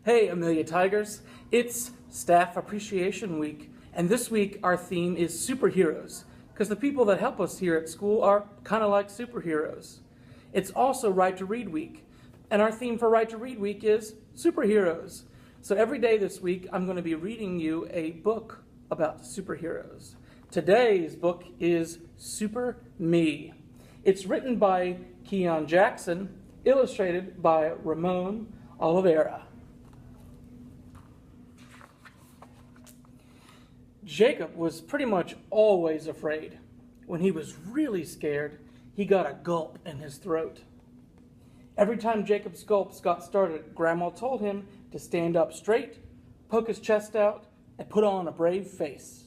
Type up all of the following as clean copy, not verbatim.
Hey, Amelia Tigers. It's Staff Appreciation Week, and this week our theme is superheroes, because the people that help us here at school are kind of like superheroes. It's also Right to Read Week, and our theme for Right to Read Week is superheroes. So every day this week, I'm going to be reading you a book about superheroes. Today's book is Super Me. It's written by Keion Jackson, illustrated by Ramon Olivera. Jacob was pretty much always afraid. When he was really scared, he got a gulp in his throat. Every time Jacob's gulps got started, Grandma told him to stand up straight, poke his chest out, and put on a brave face.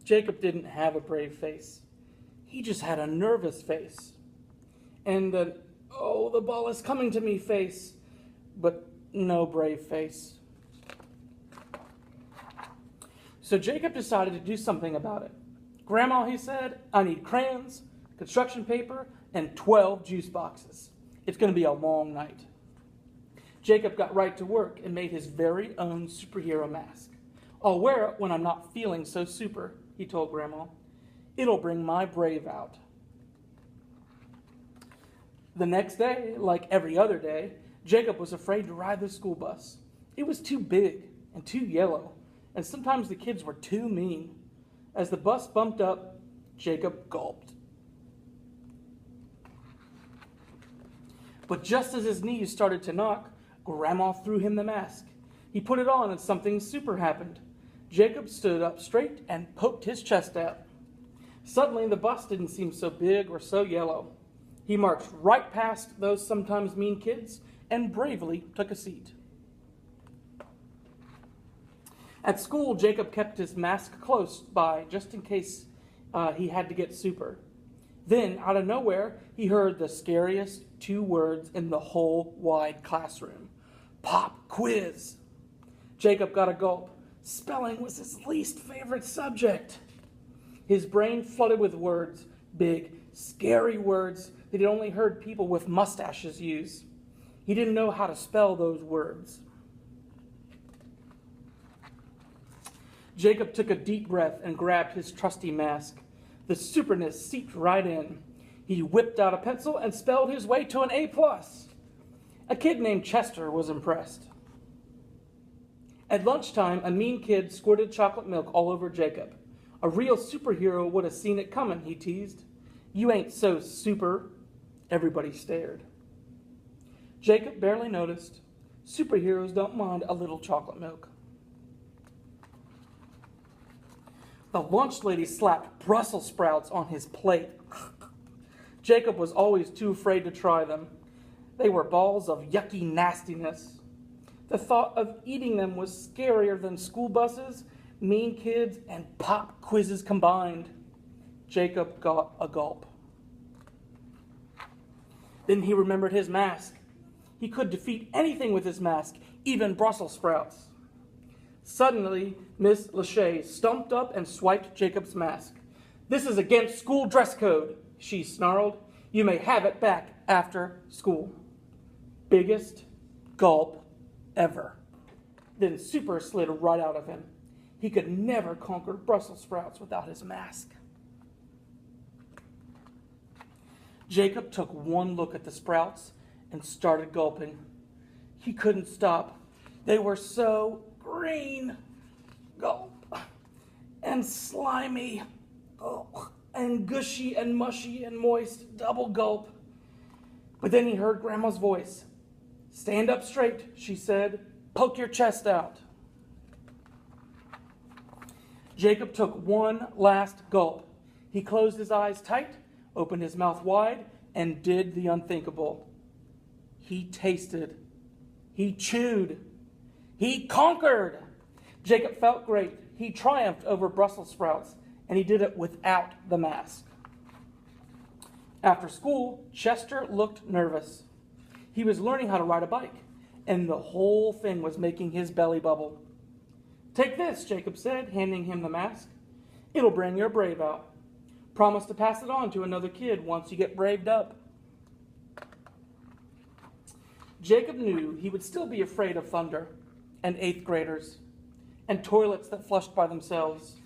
Jacob didn't have a brave face. He just had a nervous face. And an, oh, the ball is coming to me face, but no brave face. So Jacob decided to do something about it. Grandma, he said, I need crayons, construction paper, and 12 juice boxes. It's going to be a long night. Jacob got right to work and made his very own superhero mask. I'll wear it when I'm not feeling so super, he told Grandma. It'll bring my brave out. The next day, like every other day, Jacob was afraid to ride the school bus. It was too big and too yellow, and sometimes the kids were too mean. As the bus bumped up, Jacob gulped. But just as his knees started to knock, Grandma threw him the mask. He put it on and something super happened. Jacob stood up straight and poked his chest out. Suddenly, the bus didn't seem so big or so yellow. He marched right past those sometimes mean kids and bravely took a seat. At school, Jacob kept his mask close by just in case he had to get super. Then, out of nowhere, he heard the scariest 2 words in the whole wide classroom. Pop quiz. Jacob got a gulp. Spelling was his least favorite subject. His brain flooded with words, big, scary words that he'd only heard people with mustaches use. He didn't know how to spell those words. Jacob took a deep breath and grabbed his trusty mask. The superness seeped right in. He whipped out a pencil and spelled his way to an A+. A kid named Chester was impressed. At lunchtime, a mean kid squirted chocolate milk all over Jacob. A real superhero would have seen it coming, he teased. You ain't so super. Everybody stared. Jacob barely noticed. Superheroes don't mind a little chocolate milk. The lunch lady slapped Brussels sprouts on his plate. Jacob was always too afraid to try them. They were balls of yucky nastiness. The thought of eating them was scarier than school buses, mean kids, and pop quizzes combined. Jacob got a gulp. Then he remembered his mask. He could defeat anything with his mask, even Brussels sprouts. Suddenly, Miss Lachey stumped up and swiped Jacob's mask. This is against school dress code, she snarled. You may have it back after school. Biggest gulp ever. Then super slid right out of him. He could never conquer Brussels sprouts without his mask. Jacob took one look at the sprouts and started gulping. He couldn't stop. They were so green, gulp, and slimy, and gushy and mushy and moist, double gulp. But then he heard Grandma's voice. Stand up straight, she said. Poke your chest out. Jacob took one last gulp. He closed his eyes tight, opened his mouth wide, and did the unthinkable. He tasted. He chewed. He conquered. Jacob felt great. He triumphed over Brussels sprouts, and he did it without the mask. After school, Chester looked nervous. He was learning how to ride a bike, and the whole thing was making his belly bubble. Take this, Jacob said, handing him the mask. It'll bring your brave out. Promise to pass it on to another kid once you get braved up. Jacob knew he would still be afraid of thunder and eighth graders and toilets that flushed by themselves.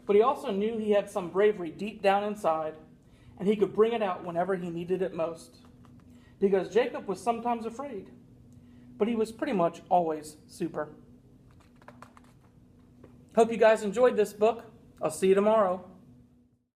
But he also knew he had some bravery deep down inside, and he could bring it out whenever he needed it most. Because Jacob was sometimes afraid, but he was pretty much always super. Hope you guys enjoyed this book. I'll see you tomorrow.